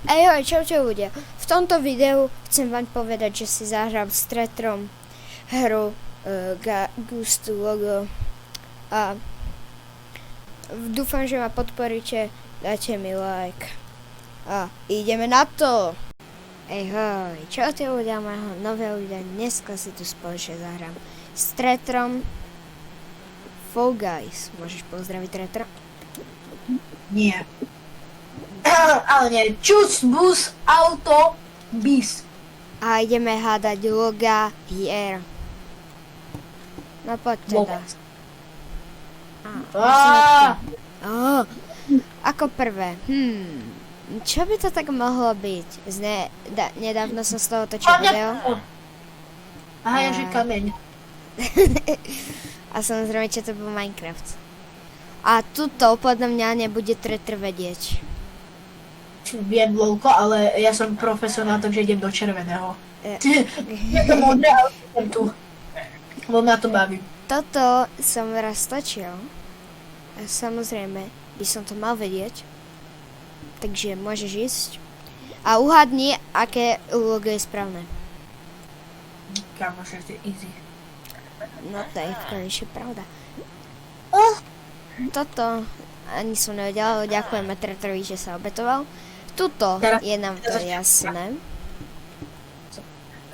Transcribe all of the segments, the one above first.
Ahoj, čaute ľudia. V tomto videu chcem vám povedať, že si zahrám s Tretrom hru Gustu Logo a dúfam, že ma podporíte, dajte mi like a ideme na to. Ahoj, čaute ľudia, môjho nového videa. Dneska si tu spoločne zahrám s Tretrom Fall Guys. Môžeš pozdraviť Tretra? Nie. Ale nie. Čus, bus, auto, bis. A ideme hádať loga hier. No poď teda. Ako prvé. Čo by to tak mohlo byť? Nedávno som z toho točil video. Aha, ja že kameň. A samozrejme, čo to bol Minecraft. A tuto podľa mňa nebude Tretr vedieť. Viem, lolko, ale ja som profesionál, takže idem do červeného. Je to modré, ale idem tu. Lebo ma to baví. Toto som raz točil. A samozrejme, by som to mal vedieť. Takže môžeš ísť. A uhadni, aké logo je správne. Kamoš, to je easy. No to je v konečne pravda. Toto ani som nevedela, ale ďakujeme Tretrovi, že sa obetoval. Tuto je nám to jasné.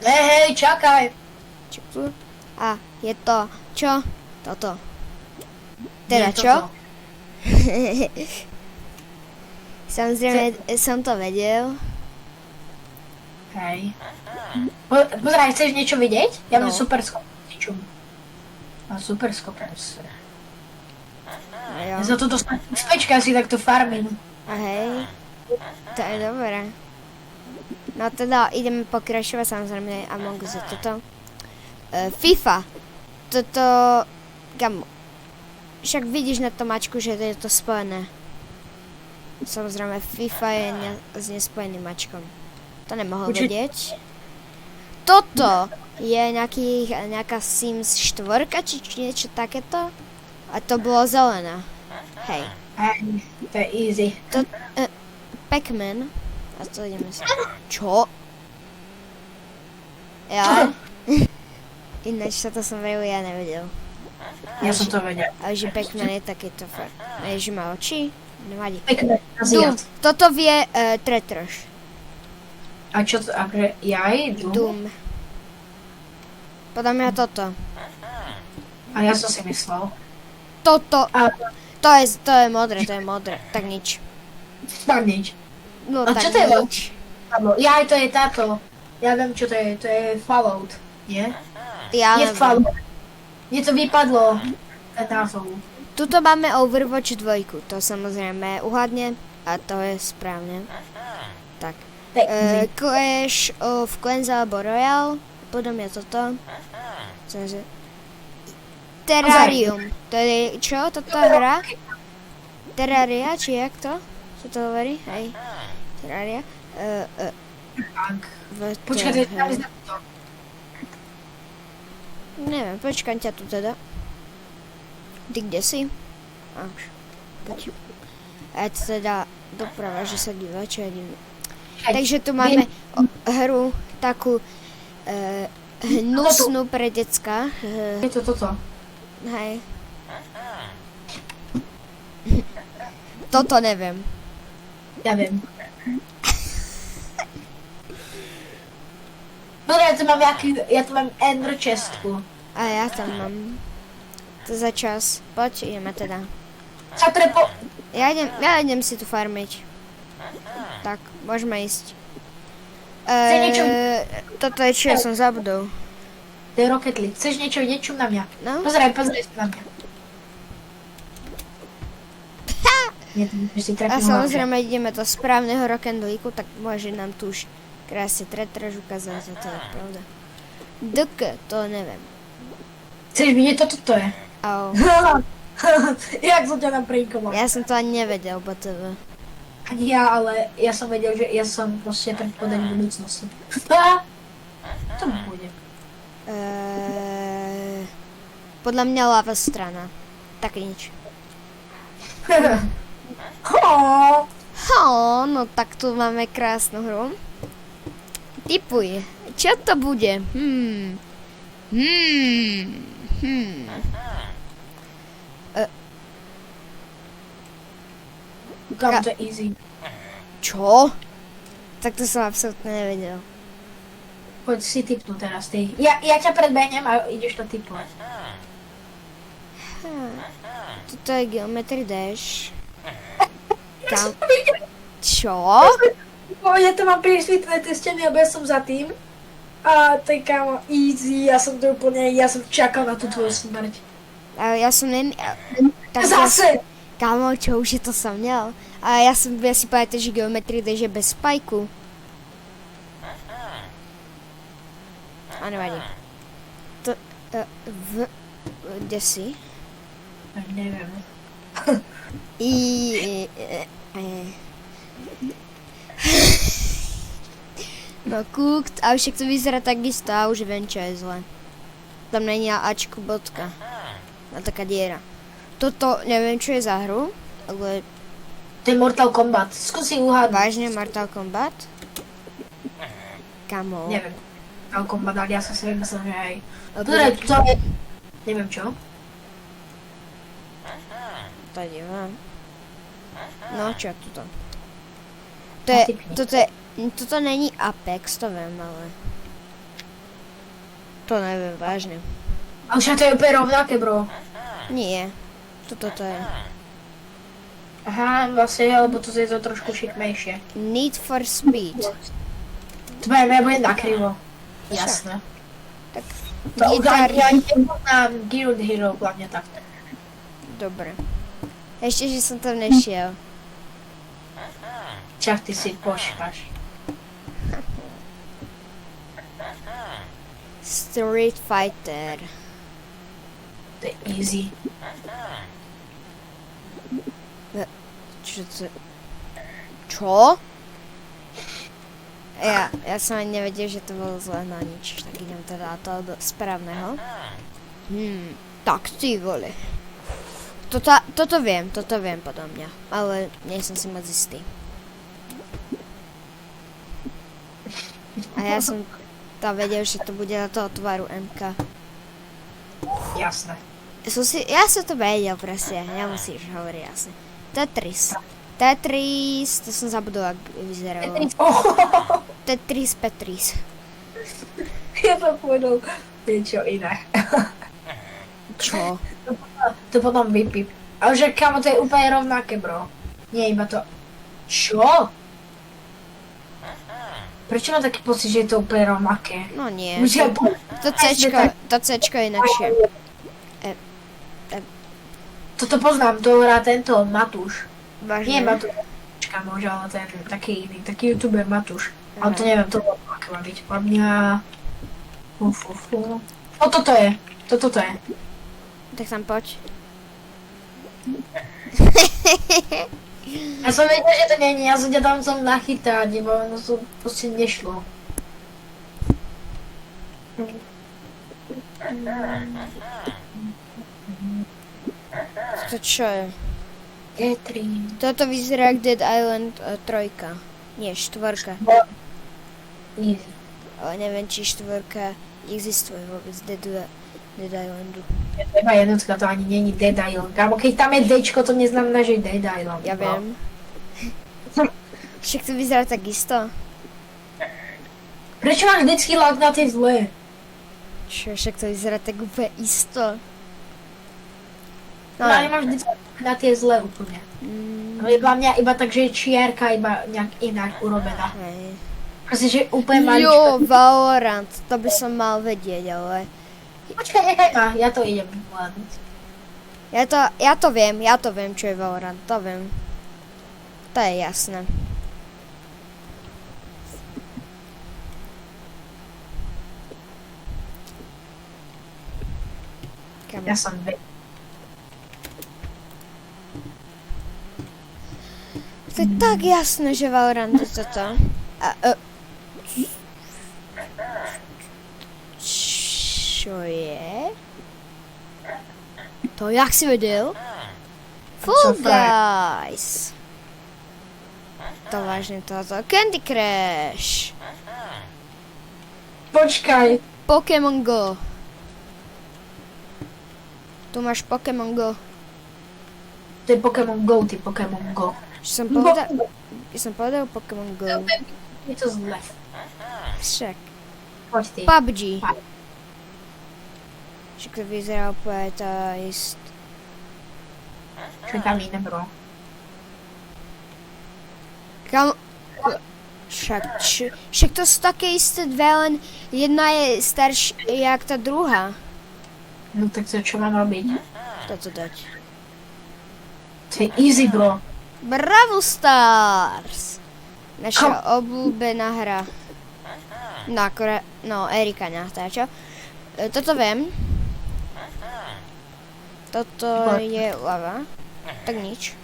Hej, čakaj. A je to čo? Toto. Teda Nie, čo? toto. Samozrejme som to vedel. Hej. Pozeraj, chceš niečo vidieť? Ja mám super schopnosť. Mám super schopnosť. Ja za to dostanem spečka, si takto farmím. A hej. To je dobré. No teda ideme pokračovať, samozrejme Among Us je toto. FIFA. Toto... Gamo. Však vidíš na tom mačku, že je to spojené. Samozrejme FIFA je s nespojeným mačkom. To nemohol vedieť. Toto je nejaká Sims 4 či niečo takéto. A to bolo zelené. Hej. Hej, to je easy. Pac-Man. A to ideme sa... Čo? Ja? Ináč toto som veľmi ja nevedel. Ja som to vedel. Ale že Pac-Man je takýto fakt. A že má oči? Nevadí. Pekné. Doom. Toto vie Tretroš. A čo to, akože jaj? Doom. Podľa mňa toto. A ja som si myslel. Toto. A To je modré, to je modré. Tak nič. tam nič. No A tak čo to je? nič. Jaj, to je táto. Ja viem, čo to je Fallout, nie? Ja Je neviem. Fallout. Mne to vypadlo. Ten názov. Tuto máme Overwatch 2, to samozrejme uhadne a to je správne. Tak. Clash of Clans alebo Royale, potom je toto. Terrarium, to je čo, toto hra? Terraria, či jak to? Čo to hovorí? Hej. Terraria. Počkajte, Neviem, počkám ťa tu teda. Ty kde si? Už. Poď. A je to teda doprava, že sa díva, čo ja divím. Takže tu máme hru takú hnusnú pre decka. Je to toto. Hej. Toto neviem. Ja viem. Dobre, ja tu mám Ender chestku. A ja tam mám. To za čas. Poď, ideme teda. Ja idem si tu farmiť. Tak, môžeme ísť. Toto je čo, ja som zabudol. To je Rocket League. Chceš niečo vidieť? Čum na mňa. No? Pozeraj sa na mňa. A samozrejme ideme do správneho Rock'n'League, tak môže nám tu už krásne Tretraž ukázať, a to je pravda. To neviem. Chceš vidieť, toto je? Au. Jak som ťa tam prinkoval? Ja som to ani nevedel, BTV. Ani ja, ale ja som vedel, že ja som proste predpovedal budúcnosti. To bude. Podľa mňa ľavá strana. Tak nič. No tak tu máme krásnu hru. Tipuj, čo to bude? Kam to je easy. Čo? Tak to som absolútne nevedel. Poď si tipnú teraz ty. Ja ťa predbehnem a ideš to tipovať. Toto je Geometry Dash. Kam? Čo? Ja to mám prisvítne tie steny, lebo ja som za tým. A to je kámo easy, ja som čakal na tú tvoju smrť. A ja som Zase! Kámo, čo už je to som měl. A ja si pamätám, že Geometry Dash je bez spajku. A nevadí. Kde si? Neviem. No kúkt, a však to vyzerá takisto, a už viem, čo je zle. Tam není Ačku bodka. A taká diera. Toto, neviem, čo je za hru, ale... To je Mortal Kombat, skúsi uhádnuť. Vážne Mortal Kombat? Kamo. Neviem. Mortal Kombat, ale ja som si vymyslel, že aj... To je... Neviem čo. To neviem. No čo toto? Toto není Apex, to viem, ale... To neviem, vážne. A už to je úplne rovnaké, bro. Nie. Toto to je. Aha, vlastne, lebo to je to trošku šikmejšie. Need for Speed. To bude nakrivo. Jasné. Tak To Guitar... ja nepoznám Guild Hero, hlavne takto. Dobre. Ešte, že som tam nešiel. Čak ty si počkáš. Street Fighter. To je easy. Čo to... Čo? Ja som ani nevedel, že to bolo zle na nič. Tak idem teda toho do správneho. Tak ty vole. Toto viem podľa mňa. Ale nie som si moc istý. A ja som tam vedel, že to bude na toho tvaru MK. Jasné. Ja som to vedel presne, nemusíš hovoriť jasne. Tetris, to som zabudol, ak vyzeralo. Tetris. Ja som povedal niečo iné. Čo? To potom vypíp. Ale že kamo, to je úplne rovnaké, bro. Nie iba to... Čo? Prečo mám taký pocit, že je to úplne rovnaké? No nie. To Cčko je inakšie. Toto poznám, to hrá tento Matúš. Vážne? Nie Matúš, môže, ale ten taký iný, taký youtuber Matúš. Ale to neviem, to aké má byť. Podľa mňa... O, toto je. Tak tam poď. Ja som vedel, že to nie je, ja som ťa tam som nachytať, lebo ono to proste nešlo. To čo je? E3. Toto vyzerá jak Dead Island 3. Nie, 4. Easy. Ale neviem, či 4 existuje vôbec Dead Islandu. Iba jednotka, to ani není Dead Island. Kámo, keď tam je Dčko, to neznamená, že je Dead Island. Ja viem. Však to vyzerá tak isto. Prečo máš vždycky lag na tej zle? Čo, však to vyzerá tak úplne isto. No, ale máš vždycky na tie zle úplne. No je dla mňa iba tak, že je čierka iba nejak inak urobená. Hej. Proste, že úplne maličko. Jo, Valorant, to by som mal vedieť, ale... Počkaj, nechaj ma, ja to idem vládnuť. Ja to viem, čo je Valorant, to viem. To je jasné. Ja som To je tak jasné, že Valorant je toto. Čo je? To jak si vedel? Fall Guys. to vážne toto. Candy Crush. Počkaj. Pokémon Go. Tu máš Pokémon Go. To je Pokémon Go, ty Pokémon Go. Čo som povedal Pokémon Go. Je to zle. Však. Poď ty. PUBG. Však to vyzerá úplne to ist. Čo tam iné, bro? Kam... Však to sú také isté dve, len jedna je staršia jak tá druhá. No tak to čo mám robiť? Toto dať. To je easy, bro. Bravo Stars! Naša obľúbená hra. No, Erika nechá, čo? Toto viem. Toto je lava. Tak nič.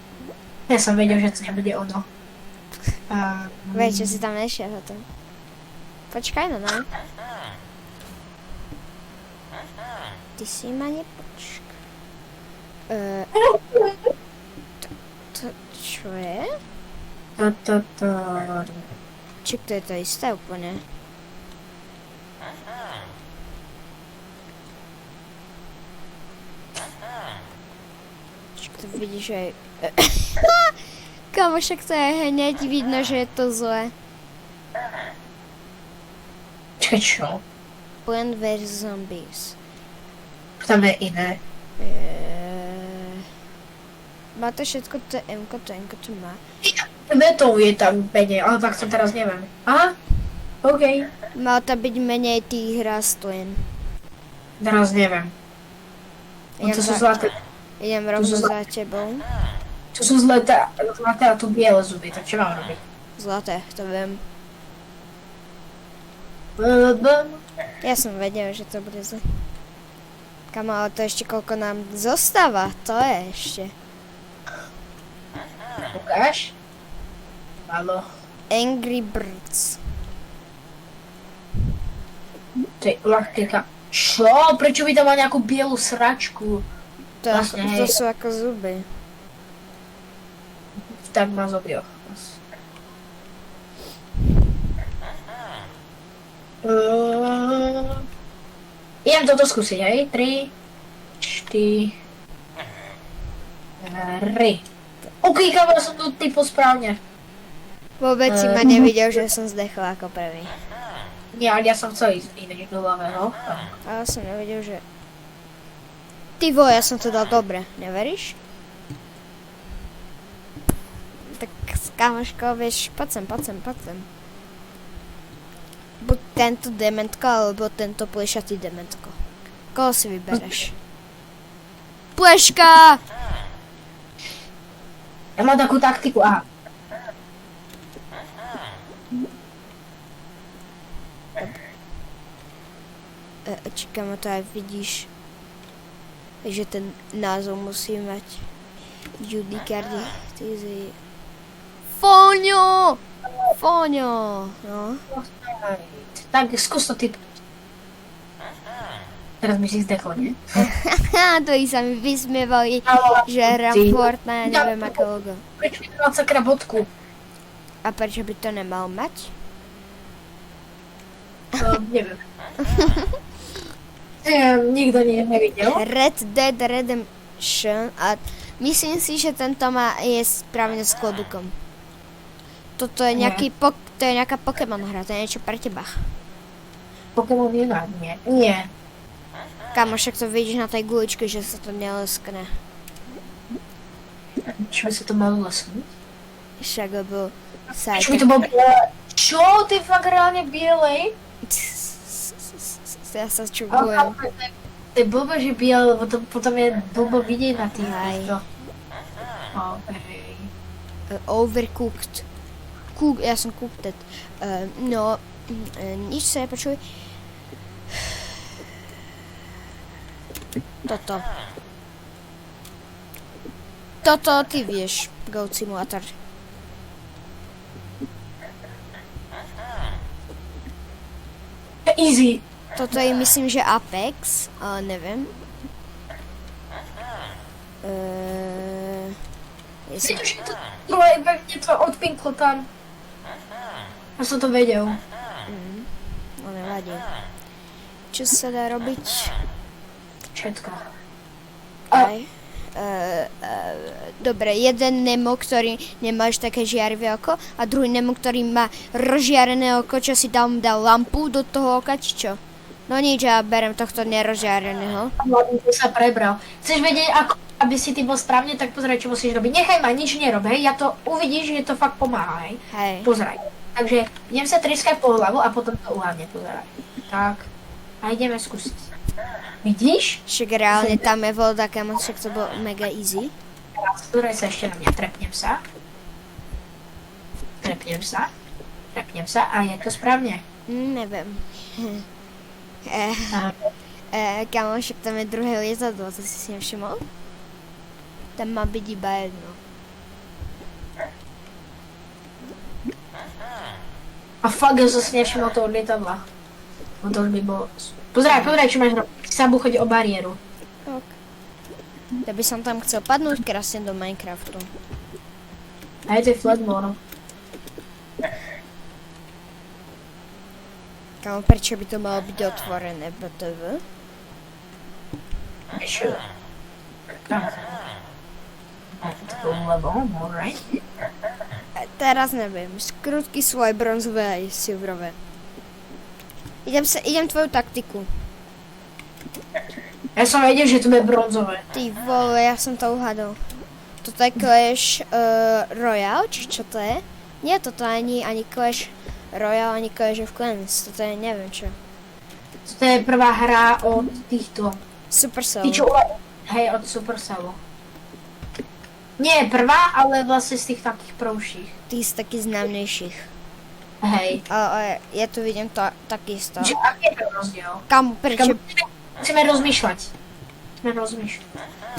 Ja som vedel, že to nebude ono. Vieš, čo si tam nešiel za to. Počkaj no. Ty si ma nepočkaj. To čo je? Čak to je to isté úplne. Čak to vidíš aj... Kamo, však to je hneď vidno, že je to zlé. Čo? Plant vs Zombies. Tam je iné. Má to všetko, to M-ko, to N-ko, to má. Metov je tam menej, ale tak to teraz neviem. Aha, OK. Mal to byť menej tých rastlín. Teraz neviem. No to sú zlaté. Idem rovno za tebou. To sú zlaté a tu biele zuby, tak čo mám robiť? Zlaté, to viem. Ja som vedel, že to bude zle. Kamo, ale to ešte koľko nám zostáva, to je ešte. Ukáž? Malo. Angry Birds. To je laktika. Čo? Prečo by tam mal nejakú bielu sračku? To sú ako zuby. Tak má zobio. Idem toto skúsiť, hej? 3, 4... OK, kamo, som to typol správne. Vôbec si ma nevidel, že som zdechla ako prvý. Nie, ale ja som chcel ísť inak do ľavého. Ale som nevidel, že... Ty vole, ja som to dal dobre, neveríš? Tak kamoško, vieš, poď sem. Buď tento dementko, alebo tento plešatý dementko. Koho si vybereš? Pleška! Ja mám takú taktiku, aha. Čakám, to aj vidíš, že ten názov musí mať Judy Cardi. Fóňo, no. Tak, skús to typ. Teraz mi si zdechol, nie? To i sa mi vysmievali, že hram Fortnite, ja neviem aké logo. Prečo by to mal sakra bodku? A prečo by to nemal mať? Neviem. Nikto nevidel. Red Dead Redemption a myslím si, že tento je správne s klobukom. Toto je to je nejaká Pokémon hra, to je niečo pre teba. Pokémon je na mne. Nie. Kámo, však to vidíš na tej guličke, že sa to neleskne. Čo by sa to malo lesknúť? Však lebo Čo by to bolo biele? Čo? Ty fakt reálne bielej? Ja sa čubujem. To je blbo, že biele, lebo to potom je blbo vidieť na tých týchto. Overcooked. Ja som cooked. No, nič sa nepočuj. Toto ty vieš, Goat Simulator. Easy. Toto je myslím, že Apex, ale neviem. Vidíš, že to druhé mne to odpinklo tam. Ja som to vedel. No nevadí. Čo sa dá robiť? Všetko. Aj. Dobre, jeden Nemo, ktorý nemá až také žiarivé oko a druhý Nemo, ktorý má rozžiarené oko, čo si dal lampu do toho oka, či čo? No nič, ja berem tohto nerozžiareného. Hlavne to sa prebral. Chceš vedieť, ako, aby si ty bol správne, tak pozeraj, čo musíš robiť. Nechaj ma, nič nerob, hej. Ja to uvidíš, že to fakt pomáha, hej. Hej. Pozeraj. Takže idem sa trieskať po hlavu a potom to uhlavne, pozeraj. Tak. A ideme skúsiť. Vidíš? Však reálne tam je voda, kam však to bolo mega easy. Teraz pozeraj sa ešte na mňa, trepnem sa. Trepnem sa a je to správne. Neviem. Kamo, však tam je druhé lietadlo, to si nevšimol? Tam má byť iba jedno. A fakt, ja som si nevšimol toho lietadla. No to už by bolo... Pozeraj, čo máš robiť. Sa buchať o bariéru. Ok. Ja by som tam chcel padnúť krásne do Minecraftu. A je to flatmore. Kamo, prečo by to malo byť otvorené, BTV? Ešte. Lebo, alright. Teraz neviem, skrutky svoje bronzové aj silverové. Idem tvoju taktiku. Ja som vedel, že to bude bronzové. Ty vole, ja som to uhadol. Toto je Clash Royale, či čo to je? Nie, toto ani Clash Royale, ani Clash of Clans, toto je neviem čo. To je prvá hra od týchto. Supercell. Hej, od Supercellu. Nie je prvá, ale vlastne z tých takých prvších. Tých z takých známejších. Hej. Ale ja tu vidím to takisto. Čiže aký je ten rozdiel? Kam, prečo? Musíme rozmýšľať.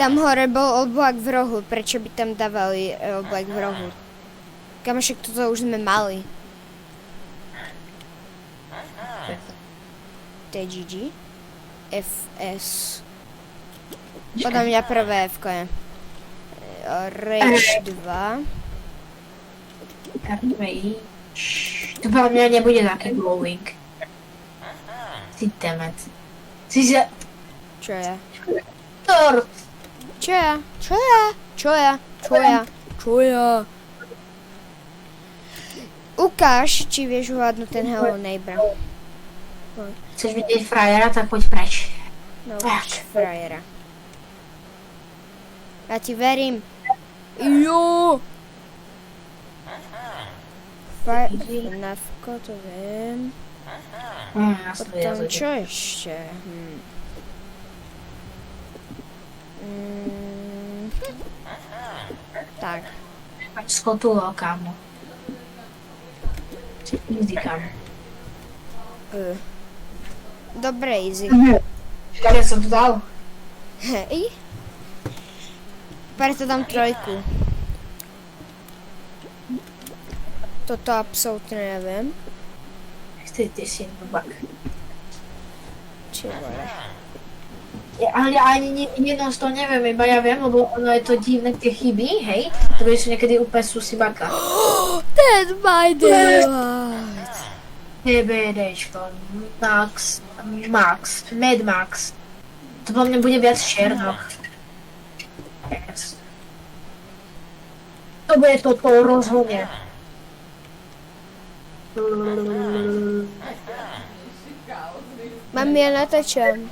Tam hore bol oblak v rohu, prečo by tam dávali oblak v rohu? Kam však toto už sme mali. TGG. FS. Podľa mňa prvé F-ko je. Rage 2. To podľa mňa nebude taký glowing. Ty temet. Čo je? Tor! Čo je? Ukáž, či vieš uhádnuť ten Hello Neighbor. Chceš vidieť frajera, tak poď preč. No, ukáž frajera. Ja ti verím. Jo! FNAF-ko, to viem. Potom čo ešte? Tak. Pač skotúlo, kámo. Easy, kámo. Dobre, easy. Kam ja som to dal? Hej. Preto dám trojku. Toto absolútne neviem. Ty si blbak. Či vole. Ale ani jedno z toho neviem, iba ja viem, lebo ono je to divné tie chyby, hej? To sú niekedy úplne susibaka. Dead by Daylight. DBDčko, Mad Max. To po mne bude viac Sherlock. Yes. To bude toto rozhodne. Mám ja natáčam.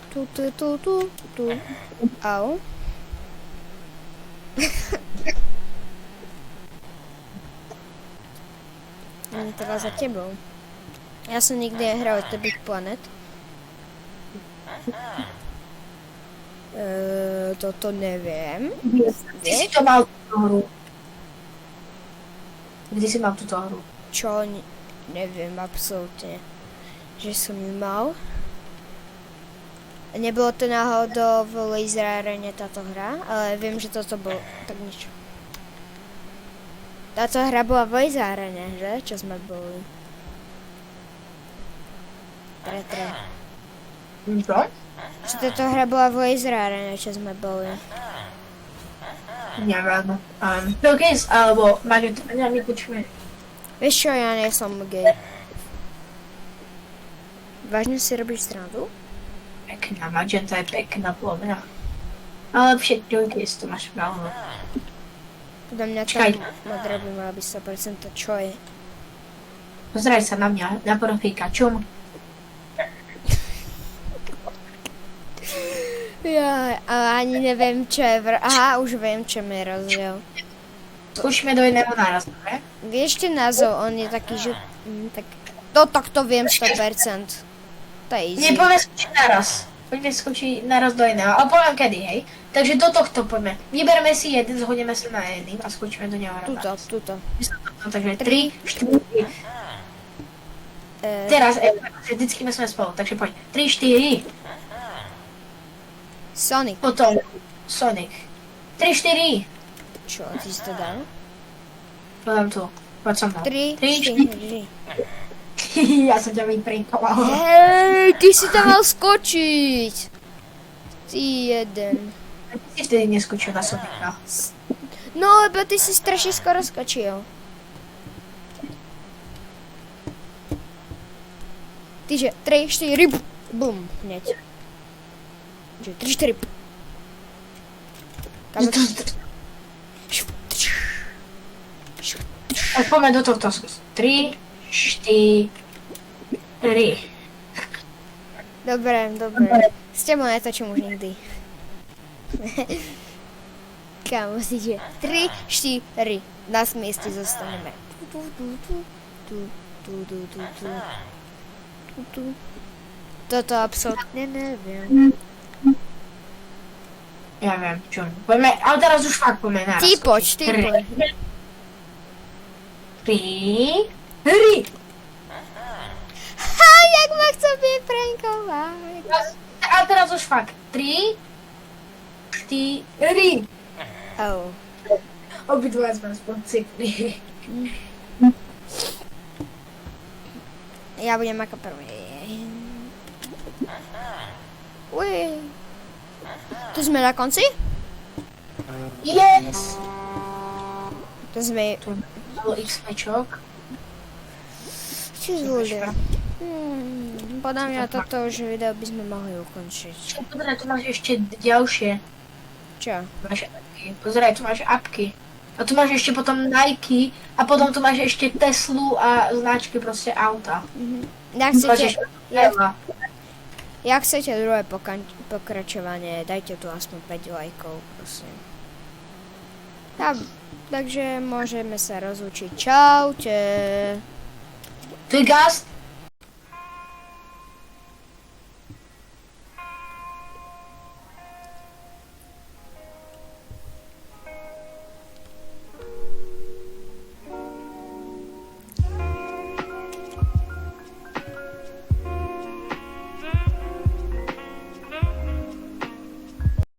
Tu. Au. Ani teraz za tebou. Ja som nikdy nehral The Big Planet. Toto neviem. Ty si to mal túto hru. Kde si mal túto hru? Čo? Neviem absolútne. Že som ju mal. Nebolo to náhodou v Laser Arene táto hra, ale viem, že toto bolo tak niečo. Táto hra bola v Laser Arene, že? Čo sme boli. Tre. Čo? Že táto hra bola v Laser Arene, čo sme boli. Neviem. Pilkis, alebo Magenta, my počujeme. Vieš čo, ja nie som gay. Vážne si robíš srandu? Pekná, Magenta je pekná podľa mňa. Ale lepšie Pilkis, to máš pravdu. Podľa mňa Čakaj. tam modrá by mala byť 100%, čo je? Pozeraj sa na mňa, na profíka, čum. Ja, ale ani neviem, čo je Aha, už viem, čo mi je rozdiel. Skúšime do jedného naraz, dobre? Vieš ten názov, on je taký, že... tak... To viem 100%. To je easy. Nie, poďme skúšiť naraz. Poďme skúšiť naraz do jedného, ale poviem kedy, hej? Takže do tohto poďme. Vyberme si jeden, zhodneme sa na jedný a skúšime do neho raz. Tuto. Takže 3, 4... Teraz, vždycky sme spolu, takže poď. 3, 4. Sonic. Potom Sonic. 3, 4. Čo, ty si to dal? Podám tu. Poď som dal. 3, 4. 4. Ja som ťa vyprinkoval. Hej, ty si tam mal skočiť. Ty jeden. Ty si vtedy neskočil na Sonica. No, lebo ty si strašne skoro skočil. Tyže 3, 4, bum, hneď. Že 3, 4. Tak poďme do tohto skús. 3, 4. Dobre. S tebou netočím už nikdy. Kámo, si že 3, 4. Na mieste zostaneme. Toto absolútne neviem. Ja viem, čo. Poďme, ale teraz už fakt poďme naraz. Ty poď. 3. Ha, jak ma chcú vyprankovať. A teraz už fakt. 3, 4. Oh. Obidva sme aspoň cykli. Ja budem ako prvý. Uj. Tu sme na konci? Yes! To sme... Tu bolo x mečok. Či ľudia. Podľa mňa toto už video by sme mohli ukončiť. Dobre, tu máš ešte ďalšie. Čo? Máš apky. Pozeraj, tu máš apky. A tu máš ešte potom Nike a potom tu máš ešte Teslu a značky proste auta. Jak chcete druhé pokračovanie, dajte tu aspoň 5 lajkov, prosím. Takže môžeme sa rozlučiť. Čaute. Tu je Gast.